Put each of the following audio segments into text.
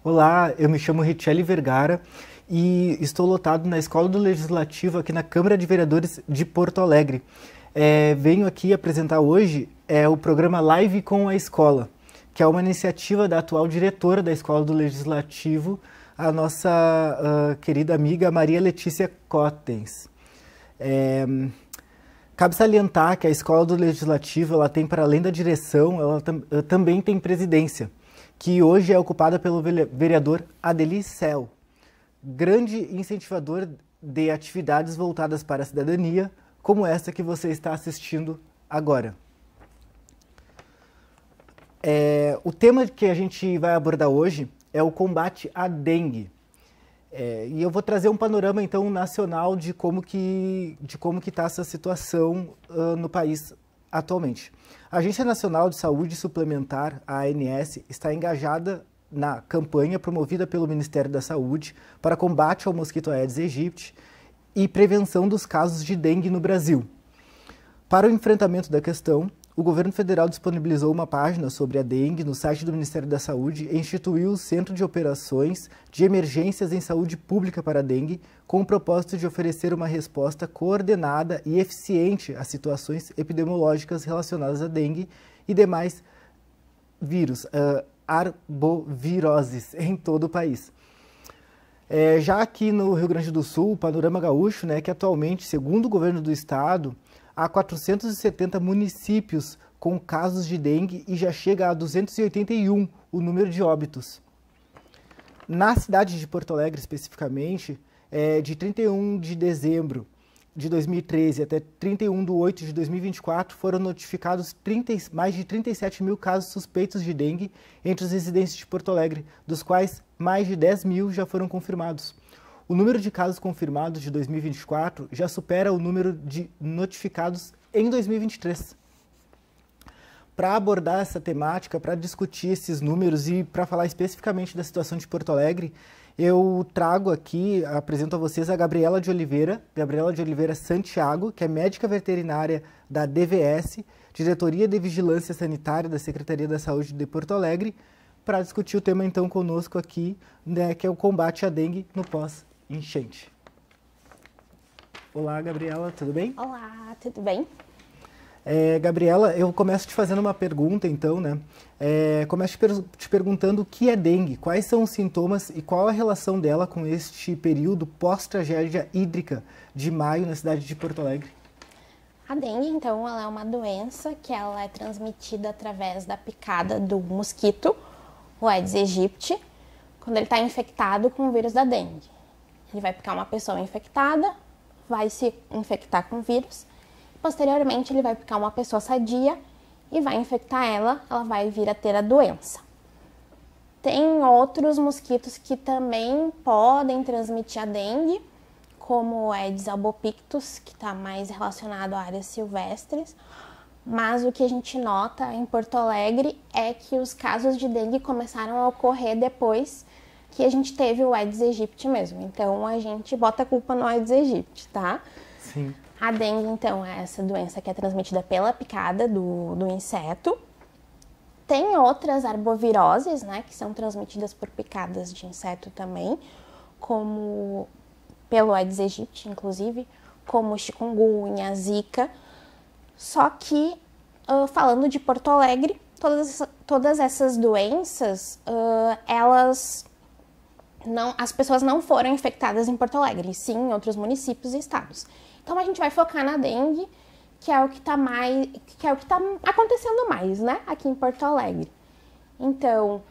Olá, eu me chamo Richelle Vergara e estou lotado na Escola do Legislativo aqui na Câmara de Vereadores de Porto Alegre. Venho aqui apresentar hoje o programa Live com a Escola, que é uma iniciativa da atual diretora da Escola do Legislativo, a nossa querida amiga Maria Letícia Cottens. Cabe salientar que a Escola do Legislativo ela tem, para além da direção, ela também tem presidência, que hoje é ocupada pelo vereador Adelis Cel, grande incentivador de atividades voltadas para a cidadania, como esta que você está assistindo agora. O tema que a gente vai abordar hoje é o combate à dengue. E eu vou trazer um panorama, então, nacional de como que está essa situação no país atualmente. A Agência Nacional de Saúde Suplementar, a ANS, está engajada na campanha promovida pelo Ministério da Saúde para combate ao mosquito Aedes aegypti e prevenção dos casos de dengue no Brasil. Para o enfrentamento da questão, o governo federal disponibilizou uma página sobre a dengue no site do Ministério da Saúde e instituiu o Centro de Operações de Emergências em Saúde Pública para a Dengue, com o propósito de oferecer uma resposta coordenada e eficiente às situações epidemiológicas relacionadas à dengue e demais vírus, arboviroses, em todo o país. Já aqui no Rio Grande do Sul, o panorama gaúcho, que atualmente, segundo o governo do estado, há 470 municípios com casos de dengue e já chega a 281 o número de óbitos. Na cidade de Porto Alegre, especificamente, de 31 de dezembro de 2013 até 31 de 8 de 2024, foram notificados mais de 37 mil casos suspeitos de dengue entre os residentes de Porto Alegre, dos quais mais de 10 mil já foram confirmados. O número de casos confirmados de 2024 já supera o número de notificados em 2023. Para abordar essa temática, para discutir esses números e para falar especificamente da situação de Porto Alegre, eu trago aqui, apresento a vocês a Gabriela de Oliveira Santiago, que é médica veterinária da DVS, Diretoria de Vigilância Sanitária da Secretaria da Saúde de Porto Alegre, para discutir o tema então conosco aqui, que é o combate à dengue no pós-enchente. Olá, Gabriela, tudo bem? Olá, tudo bem? Gabriela, eu começo te fazendo uma pergunta, então, Começo te perguntando o que é dengue, quais são os sintomas e qual a relação dela com este período pós-tragédia hídrica de maio na cidade de Porto Alegre? A dengue, então, ela é uma doença que ela é transmitida através da picada do mosquito, o Aedes aegypti, quando ele está infectado com o vírus da dengue. Ele vai picar uma pessoa infectada, vai se infectar com o vírus, posteriormente ele vai picar uma pessoa sadia e vai infectar ela vai vir a ter a doença. Tem outros mosquitos que também podem transmitir a dengue, como o Aedes albopictus, que está mais relacionado a áreas silvestres, mas o que a gente nota em Porto Alegre é que os casos de dengue começaram a ocorrer depois que a gente teve o Aedes aegypti mesmo. Então a gente bota a culpa no Aedes aegypti, tá? Sim. A dengue, então, é essa doença que é transmitida pela picada do inseto. Tem outras arboviroses, que são transmitidas por picadas de inseto também, como pelo Aedes aegypti, inclusive, como chikungunya, zika. Só que, falando de Porto Alegre, todas essas doenças, as pessoas não foram infectadas em Porto Alegre, sim em outros municípios e estados. Então a gente vai focar na dengue, que é o que está acontecendo mais, aqui em Porto Alegre. Então,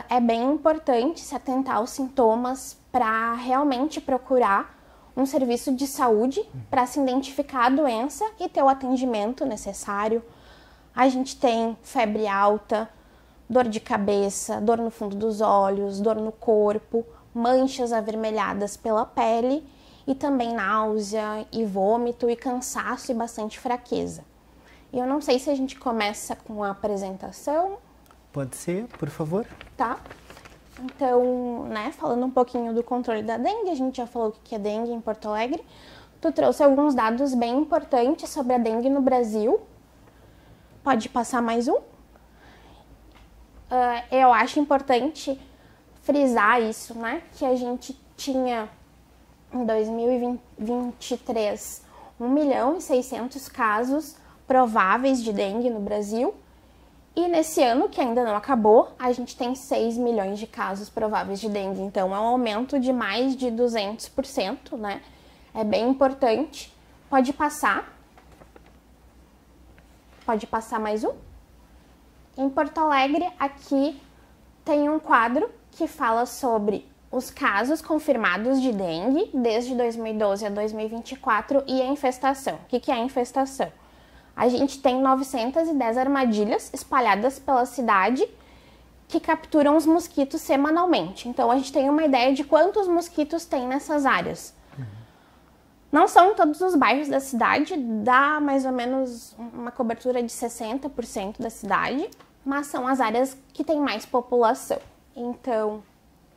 é bem importante se atentar aos sintomas para realmente procurar um serviço de saúde para se identificar a doença e ter o atendimento necessário. A gente tem febre alta, dor de cabeça, dor no fundo dos olhos, dor no corpo, manchas avermelhadas pela pele e também náusea e vômito e cansaço e bastante fraqueza. E eu não sei se a gente começa com a apresentação. Pode ser, por favor. Tá. Então, falando um pouquinho do controle da dengue, a gente já falou o que é dengue em Porto Alegre. Tu trouxe alguns dados bem importantes sobre a dengue no Brasil. Pode passar mais um? eu acho importante frisar isso, né? Que a gente tinha em 2023 1.600.000 casos prováveis de dengue no Brasil. E nesse ano, que ainda não acabou, a gente tem 6 milhões de casos prováveis de dengue. Então, é um aumento de mais de 200%, né? É bem importante. Pode passar. Pode passar mais um. Em Porto Alegre, aqui tem um quadro que fala sobre os casos confirmados de dengue desde 2012 a 2024 e a infestação. O que é a infestação? A gente tem 910 armadilhas espalhadas pela cidade que capturam os mosquitos semanalmente. Então, a gente tem uma ideia de quantos mosquitos tem nessas áreas. Não são em todos os bairros da cidade, dá mais ou menos uma cobertura de 60% da cidade, mas são as áreas que tem mais população. Então,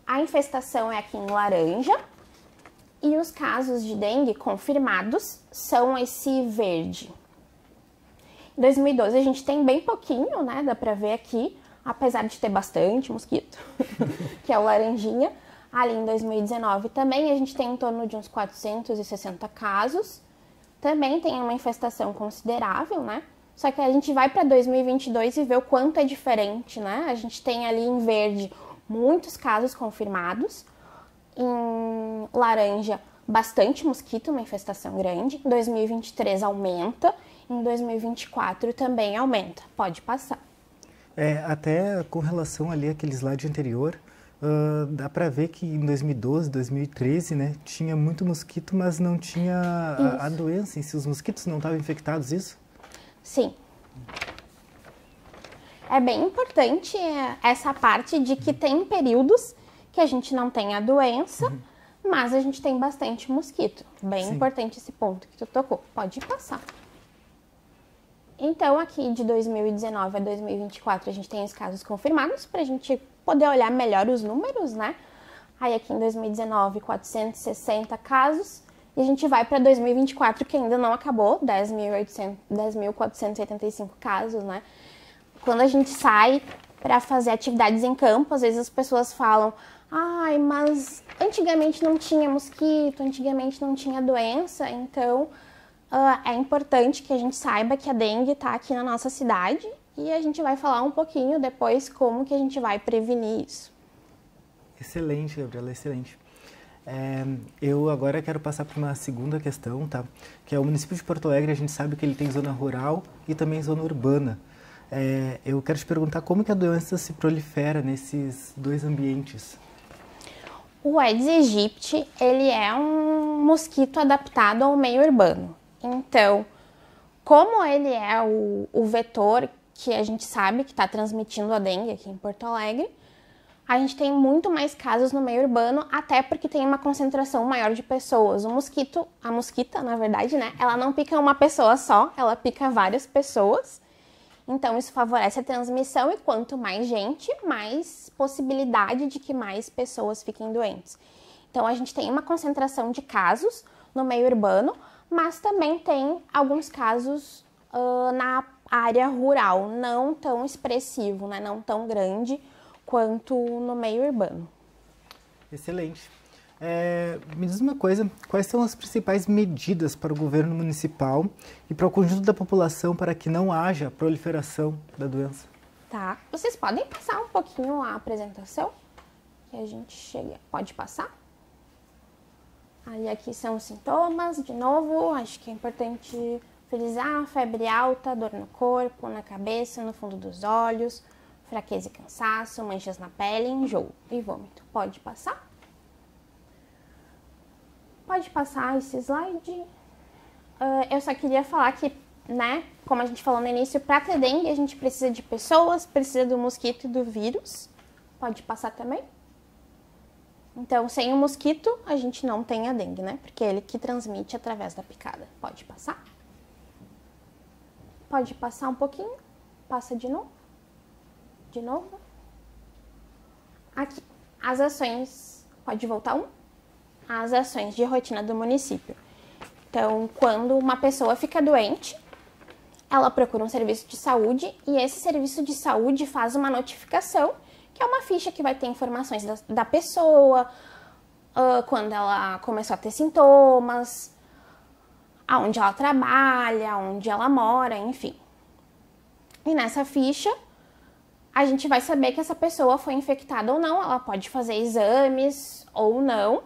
a infestação é aqui em laranja e os casos de dengue confirmados são esse verde. Em 2012 a gente tem bem pouquinho, né? Dá pra ver aqui, apesar de ter bastante mosquito, que é o laranjinha. Ali em 2019 também a gente tem em torno de uns 460 casos. Também tem uma infestação considerável, né? Só que a gente vai para 2022 e vê o quanto é diferente, né? A gente tem ali em verde muitos casos confirmados. Em laranja, bastante mosquito, uma infestação grande. Em 2023 aumenta. Em 2024 também aumenta. Pode passar. Até com relação ali àquele slide anterior, dá para ver que em 2012, 2013, né, tinha muito mosquito, mas não tinha a doença em si. Os mosquitos não estavam infectados, isso? Sim. É bem importante essa parte de que tem períodos que a gente não tem a doença, mas a gente tem bastante mosquito. Bem importante esse ponto que tu tocou. Pode passar. Então, aqui de 2019 a 2024, a gente tem os casos confirmados, para a gente poder olhar melhor os números, né? Aí, aqui em 2019, 460 casos. E a gente vai para 2024, que ainda não acabou, 10.485 casos, né? Quando a gente sai para fazer atividades em campo, às vezes as pessoas falam: ai, mas antigamente não tinha mosquito, antigamente não tinha doença, então... é importante que a gente saiba que a dengue está aqui na nossa cidade e a gente vai falar um pouquinho depois como que a gente vai prevenir isso. Excelente, Gabriela, excelente. Eu agora quero passar para uma segunda questão, tá? Que é o município de Porto Alegre, a gente sabe que ele tem zona rural e também zona urbana. Eu quero te perguntar como que a doença se prolifera nesses dois ambientes. O Aedes aegypti, ele é um mosquito adaptado ao meio urbano. Então, como ele é o vetor que a gente sabe que está transmitindo a dengue aqui em Porto Alegre, a gente tem muito mais casos no meio urbano, até porque tem uma concentração maior de pessoas. O mosquito, a mosquita, na verdade, né, ela não pica uma pessoa só, ela pica várias pessoas. Então, isso favorece a transmissão e quanto mais gente, mais possibilidade de que mais pessoas fiquem doentes. Então, a gente tem uma concentração de casos no meio urbano, mas também tem alguns casos na área rural, não tão expressivo, né? Não tão grande quanto no meio urbano. Excelente. Me diz uma coisa, quais são as principais medidas para o governo municipal e para o conjunto da população para que não haja proliferação da doença? Tá, vocês podem passar um pouquinho a apresentação, que a gente chega, pode passar? Aí aqui são os sintomas, de novo, acho que é importante frisar: febre alta, dor no corpo, na cabeça, no fundo dos olhos, fraqueza e cansaço, manchas na pele, enjoo e vômito. Pode passar? Pode passar esse slide. Eu só queria falar que, né, como a gente falou no início, para ter dengue a gente precisa de pessoas, precisa do mosquito e do vírus. Pode passar também? Então, sem o mosquito, a gente não tem a dengue, né? Porque é ele que transmite através da picada. Pode passar? Pode passar um pouquinho. Passa de novo. De novo. Aqui. As ações... Pode voltar um? As ações de rotina do município. Então, quando uma pessoa fica doente, ela procura um serviço de saúde e esse serviço de saúde faz uma notificação, que é uma ficha que vai ter informações da pessoa, quando ela começou a ter sintomas, aonde ela trabalha, onde ela mora, enfim. E nessa ficha, a gente vai saber que essa pessoa foi infectada ou não, ela pode fazer exames ou não.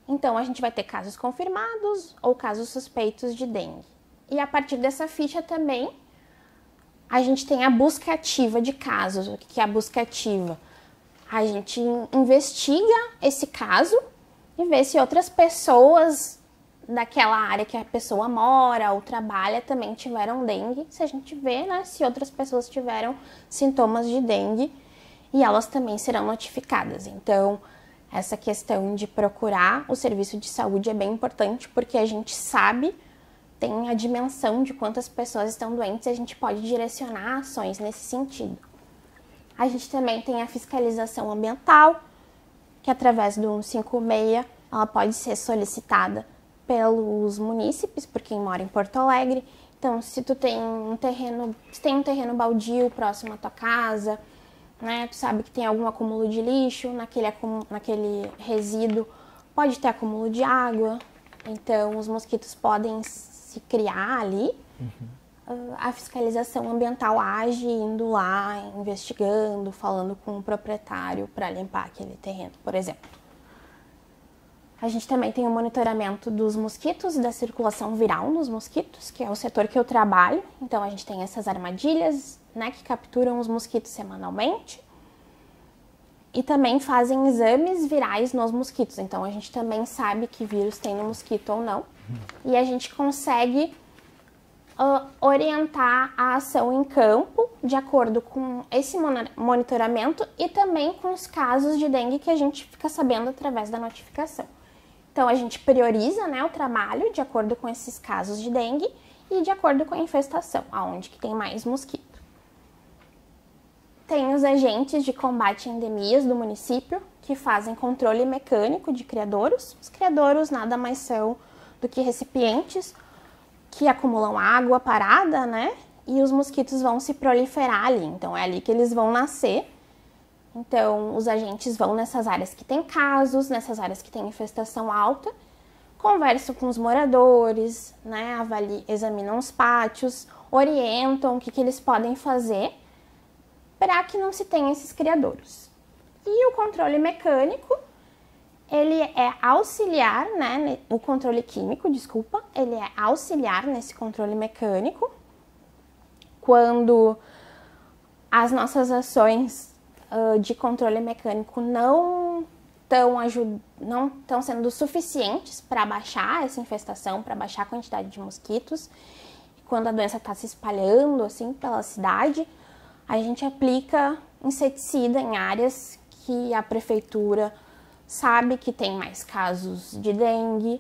Então, a gente vai ter casos confirmados ou casos suspeitos de dengue. E a partir dessa ficha também, a gente tem a busca ativa de casos. O que é a busca ativa? A gente investiga esse caso e vê se outras pessoas daquela área que a pessoa mora ou trabalha também tiveram dengue. Se a gente vê, né, se outras pessoas tiveram sintomas de dengue e elas também serão notificadas. Então, essa questão de procurar o serviço de saúde é bem importante porque a gente sabe, tem a dimensão de quantas pessoas estão doentes e a gente pode direcionar ações nesse sentido. A gente também tem a fiscalização ambiental, que através do 156 ela pode ser solicitada pelos munícipes, por quem mora em Porto Alegre. Então, se tu tem um terreno baldio próximo à tua casa, né, tu sabe que tem algum acúmulo de lixo, naquele resíduo pode ter acúmulo de água, então os mosquitos podem se criar ali. A fiscalização ambiental age indo lá, investigando, falando com o proprietário para limpar aquele terreno, por exemplo. A gente também tem o monitoramento dos mosquitos e da circulação viral nos mosquitos, que é o setor que eu trabalho. Então, a gente tem essas armadilhas, né, que capturam os mosquitos semanalmente. E também fazem exames virais nos mosquitos. Então, a gente também sabe que vírus tem no mosquito ou não. E a gente consegue orientar a ação em campo de acordo com esse monitoramento e também com os casos de dengue que a gente fica sabendo através da notificação. Então, a gente prioriza, né, o trabalho de acordo com esses casos de dengue e de acordo com a infestação, aonde que tem mais mosquito. Tem os agentes de combate a endemias do município, que fazem controle mecânico de criadouros. Os criadouros nada mais são do que recipientes que acumulam água parada, né? E os mosquitos vão se proliferar ali, então é ali que eles vão nascer. Então, os agentes vão nessas áreas que tem casos, nessas áreas que tem infestação alta, conversam com os moradores, né, examinam os pátios, orientam o que eles podem fazer para que não se tenha esses criadouros. E o controle mecânico, ele é auxiliar, né, o controle químico, desculpa, ele é auxiliar nesse controle mecânico, quando as nossas ações de controle mecânico não estão sendo suficientes para baixar essa infestação, para baixar a quantidade de mosquitos. Quando a doença está se espalhando assim pela cidade, a gente aplica inseticida em áreas que a prefeitura sabe que tem mais casos de dengue.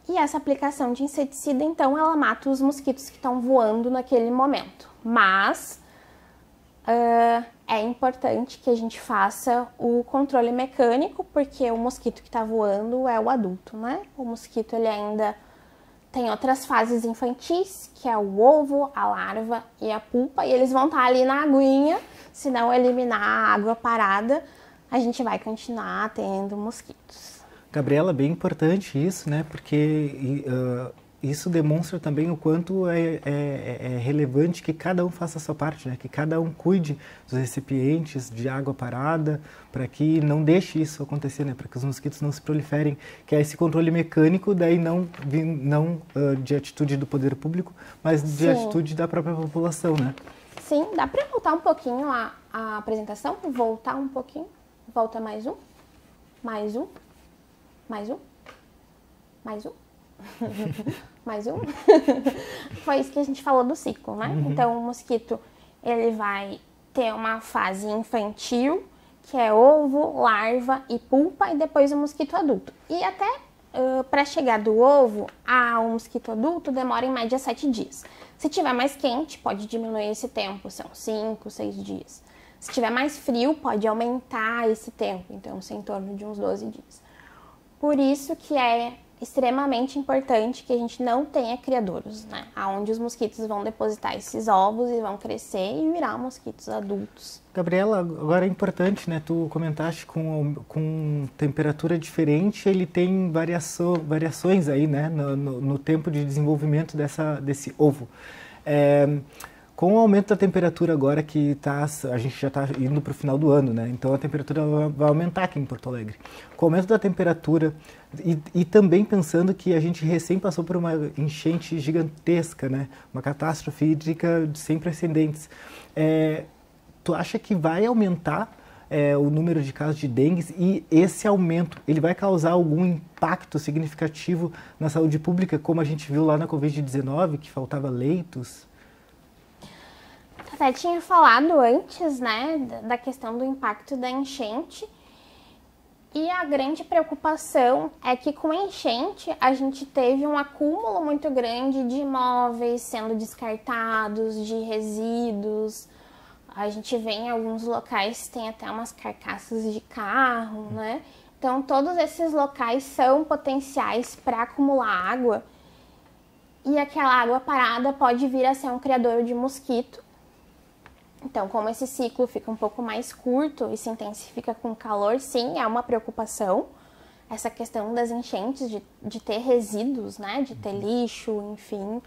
E essa aplicação de inseticida, então, ela mata os mosquitos que estão voando naquele momento. Mas é importante que a gente faça o controle mecânico, porque o mosquito que está voando é o adulto, né? O mosquito, ele ainda tem outras fases infantis, que é o ovo, a larva e a pupa, e eles vão estar ali na aguinha. Se não eliminar a água parada, a gente vai continuar tendo mosquitos. Gabriela, bem importante isso, né? Porque isso demonstra também o quanto é relevante que cada um faça a sua parte, né? Que cada um cuide dos recipientes de água parada, para que não deixe isso acontecer, né? Para que os mosquitos não se proliferem, que é esse controle mecânico, daí não de atitude do poder público, mas de Sim. atitude da própria população, né? Sim, dá para voltar um pouquinho a apresentação? Voltar um pouquinho? Volta mais um? Mais um? Mais um? Mais um? Mais um? Foi isso que a gente falou do ciclo, né? Então, o mosquito, ele vai ter uma fase infantil, que é ovo, larva e pupa, e depois o mosquito adulto. E até para chegar do ovo ao mosquito adulto, demora em média 7 dias. Se tiver mais quente, pode diminuir esse tempo, são 5, 6 dias. Se tiver mais frio, pode aumentar esse tempo, então, em torno de uns 12 dias. Por isso que é extremamente importante que a gente não tenha criadouros, né? Onde os mosquitos vão depositar esses ovos e vão crescer e virar mosquitos adultos. Gabriela, agora é importante, né? Tu comentaste com temperatura diferente, ele tem variações aí, né? No tempo de desenvolvimento desse ovo. Com o aumento da temperatura agora a gente já está indo para o final do ano, né? Então a temperatura vai aumentar aqui em Porto Alegre. Com o aumento da temperatura e também pensando que a gente recém passou por uma enchente gigantesca, né? Uma catástrofe hídrica sem precedentes. Tu acha que vai aumentar o número de casos de dengue e esse aumento, ele vai causar algum impacto significativo na saúde pública, como a gente viu lá na Covid-19, que faltava leitos? Até tinha falado antes, né, da questão do impacto da enchente. E a grande preocupação é que com a enchente a gente teve um acúmulo muito grande de imóveis sendo descartados, de resíduos. A gente vê em alguns locais tem até umas carcaças de carro, né? Então todos esses locais são potenciais para acumular água. E aquela água parada pode vir a ser um criadouro de mosquito. Então, como esse ciclo fica um pouco mais curto e se intensifica com o calor, sim, é uma preocupação. Essa questão das enchentes, de ter resíduos, né? De ter lixo, enfim,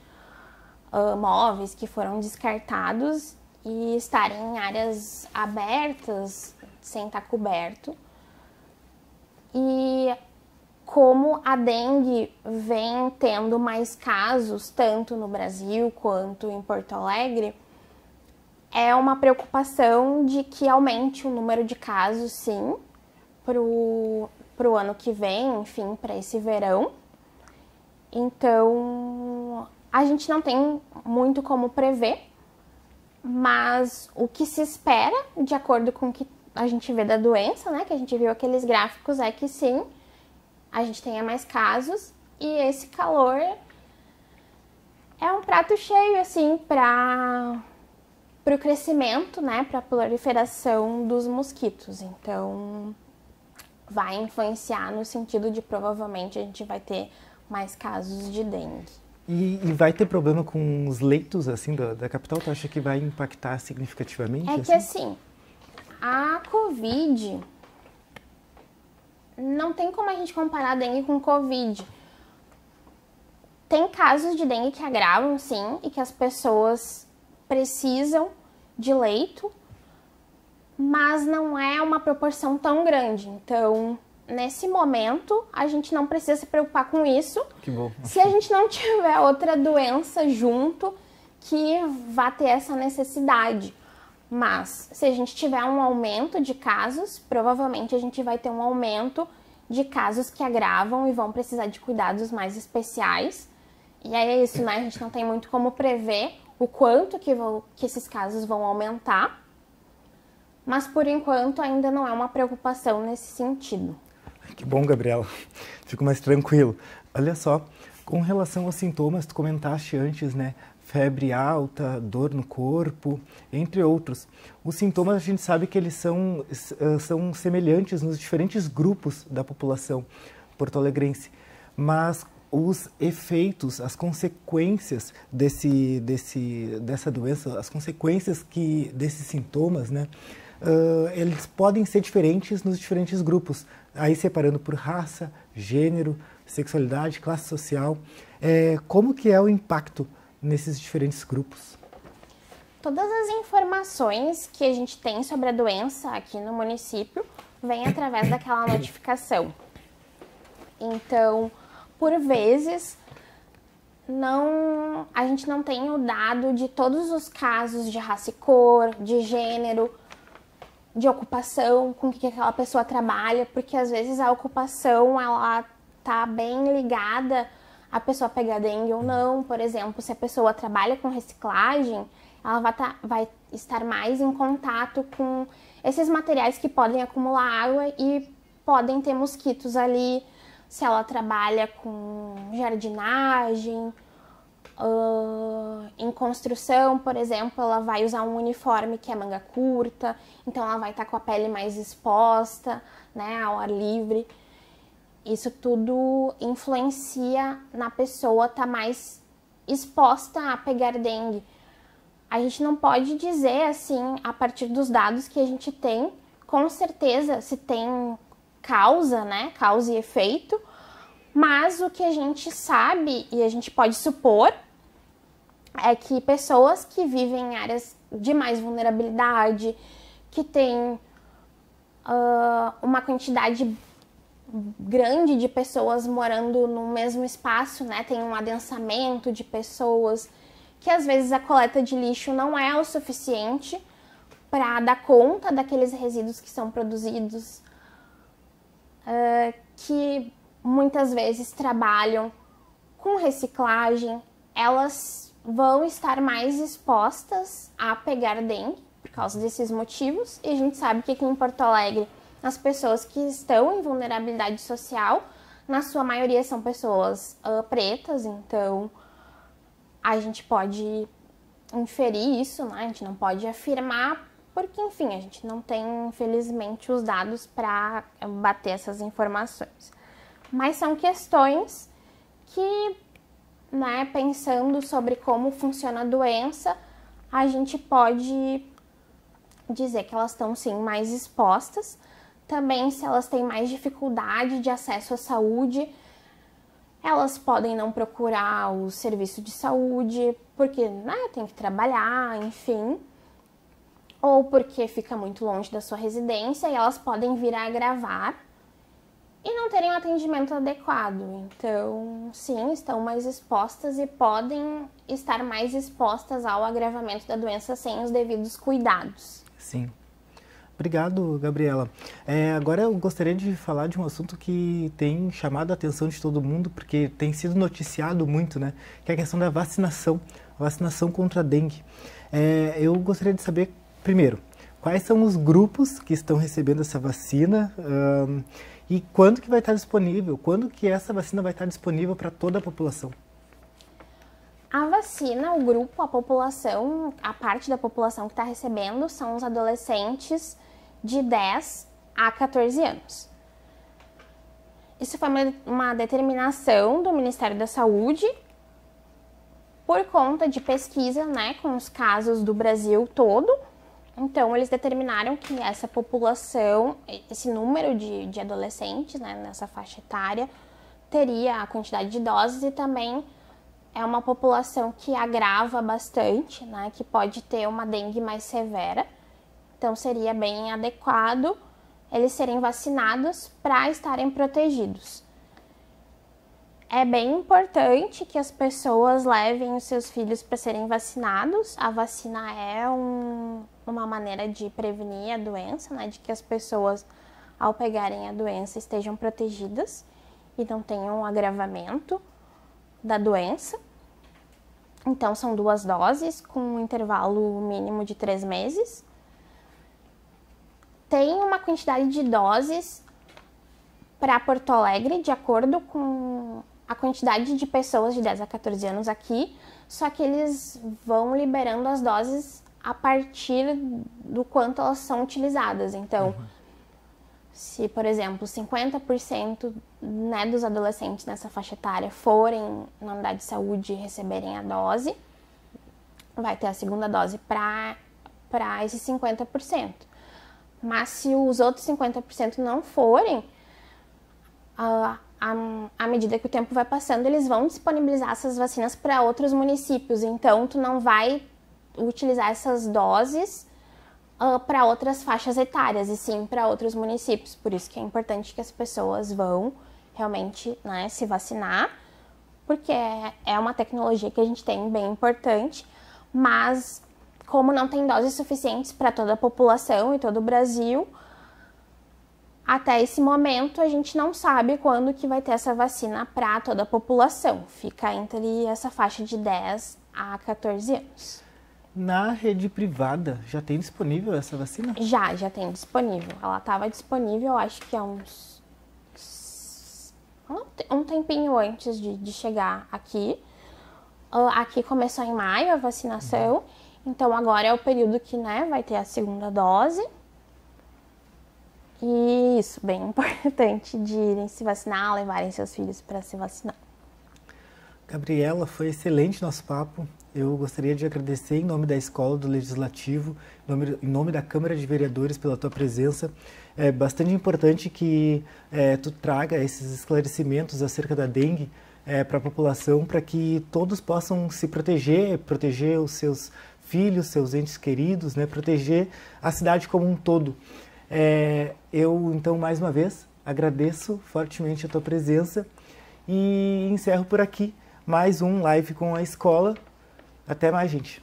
móveis que foram descartados e estarem em áreas abertas, sem estar coberto. E como a dengue vem tendo mais casos, tanto no Brasil quanto em Porto Alegre, é uma preocupação de que aumente o número de casos, sim, pro ano que vem, enfim, para esse verão. Então, a gente não tem muito como prever, mas o que se espera, de acordo com o que a gente vê da doença, né, que a gente viu aqueles gráficos, é que sim, a gente tenha mais casos e esse calor é um prato cheio, assim, para o crescimento, né, para a proliferação dos mosquitos. Então, vai influenciar no sentido de provavelmente a gente vai ter mais casos de dengue. E vai ter problema com os leitos, assim, da capital? Tu acha que vai impactar significativamente? É que, assim, a Covid, não tem como a gente comparar a dengue com Covid. Tem casos de dengue que agravam, sim, e que as pessoas precisam de leito, mas não é uma proporção tão grande. Então, nesse momento, a gente não precisa se preocupar com isso. Que bom. Se a gente não tiver outra doença junto que vá ter essa necessidade. Mas, se a gente tiver um aumento de casos, provavelmente a gente vai ter um aumento de casos que agravam e vão precisar de cuidados mais especiais. E aí é isso, né? A gente não tem muito como prever o quanto que esses casos vão aumentar, mas por enquanto ainda não é uma preocupação nesse sentido. Que bom, Gabriela. Fico mais tranquilo. Olha só, com relação aos sintomas, tu comentaste antes, né? Febre alta, dor no corpo, entre outros. Os sintomas a gente sabe que eles são semelhantes nos diferentes grupos da população porto-alegrense, mas os efeitos, as consequências dessa doença, as consequências desses sintomas, né, eles podem ser diferentes nos diferentes grupos, aí separando por raça, gênero, sexualidade, classe social. Como que é o impacto nesses diferentes grupos? Todas as informações que a gente tem sobre a doença aqui no município vêm através daquela notificação. Então, por vezes, a gente não tem o dado de todos os casos de raça e cor, de gênero, de ocupação, com que aquela pessoa trabalha, porque às vezes a ocupação ela tá bem ligada a pessoa pegar dengue ou não. Por exemplo, se a pessoa trabalha com reciclagem, ela vai estar mais em contato com esses materiais que podem acumular água e podem ter mosquitos ali. Se ela trabalha com jardinagem, em construção, por exemplo, ela vai usar um uniforme que é manga curta, então ela vai estar com a pele mais exposta, né, ao ar livre. isso tudo influencia na pessoa estar mais exposta a pegar dengue. A gente não pode dizer, assim, a partir dos dados que a gente tem, com certeza se tem causa, né, causa e efeito, mas o que a gente sabe e a gente pode supor é que pessoas que vivem em áreas de mais vulnerabilidade, que têm uma quantidade grande de pessoas morando no mesmo espaço, né, tem um adensamento de pessoas, que às vezes a coleta de lixo não é o suficiente para dar conta daqueles resíduos que são produzidos, que muitas vezes trabalham com reciclagem, elas vão estar mais expostas a pegar dengue por causa desses motivos. E a gente sabe que aqui em Porto Alegre, as pessoas que estão em vulnerabilidade social, na sua maioria são pessoas pretas, então a gente pode inferir isso, né? A gente não pode afirmar, porque, enfim, a gente não tem, infelizmente, os dados para bater essas informações. Mas são questões que, né, pensando sobre como funciona a doença, a gente pode dizer que elas estão, sim, mais expostas. Também, se elas têm mais dificuldade de acesso à saúde, elas podem não procurar o serviço de saúde, porque, né, tem que trabalhar, enfim, ou porque fica muito longe da sua residência e elas podem vir a agravar e não terem um atendimento adequado. Então, sim, estão mais expostas e podem estar mais expostas ao agravamento da doença sem os devidos cuidados. Sim. Obrigado, Gabriela. Agora eu gostaria de falar de um assunto que tem chamado a atenção de todo mundo, porque tem sido noticiado muito, né? Que é a questão da vacinação, contra a dengue. Eu gostaria de saber, primeiro, quais são os grupos que estão recebendo essa vacina e quando que vai estar disponível, quando que essa vacina vai estar disponível para toda a população? A vacina, o grupo, a população, a parte da população que está recebendo são os adolescentes de 10 a 14 anos. Isso foi uma determinação do Ministério da Saúde por conta de pesquisa, né, com os casos do Brasil todo. Então, eles determinaram que essa população, esse número de adolescentes, né, nessa faixa etária, teria a quantidade de doses e também é uma população que agrava bastante, né, que pode ter uma dengue mais severa. Então, seria bem adequado eles serem vacinados para estarem protegidos. É bem importante que as pessoas levem os seus filhos para serem vacinados. A vacina é uma maneira de prevenir a doença, né, de que as pessoas, ao pegarem a doença, estejam protegidas e não tenham um agravamento da doença. Então, são 2 doses com um intervalo mínimo de 3 meses. Tem uma quantidade de doses para Porto Alegre, de acordo com a quantidade de pessoas de 10 a 14 anos aqui, só que eles vão liberando as doses a partir do quanto elas são utilizadas. Então, se, por exemplo, 50%, né, dos adolescentes nessa faixa etária forem na unidade de saúde e receberem a dose, vai ter a segunda dose para esses 50%. Mas se os outros 50% não forem, à medida que o tempo vai passando, eles vão disponibilizar essas vacinas para outros municípios. Então, tu não vai utilizar essas doses para outras faixas etárias, e sim para outros municípios. Por isso que é importante que as pessoas vão realmente, né, se vacinar, porque é uma tecnologia que a gente tem bem importante, mas como não tem doses suficientes para toda a população e todo o Brasil, até esse momento a gente não sabe quando que vai ter essa vacina para toda a população. Fica entre essa faixa de 10 a 14 anos. Na rede privada, já tem disponível essa vacina? Já tem disponível. Ela estava disponível, acho que há um tempinho antes de chegar aqui. Aqui começou em maio a vacinação, então agora é o período que, né, vai ter a segunda dose. E isso, bem importante de irem se vacinar, levarem seus filhos para se vacinar. Gabriela, foi excelente nosso papo. Eu gostaria de agradecer em nome da Escola do Legislativo, em nome da Câmara de Vereadores pela tua presença. É bastante importante que tu traga esses esclarecimentos acerca da dengue para a população, para que todos possam se proteger, proteger os seus filhos, seus entes queridos, né, proteger a cidade como um todo. Eu, então, mais uma vez, agradeço fortemente a tua presença e encerro por aqui mais um Live com a Escola. Até mais, gente.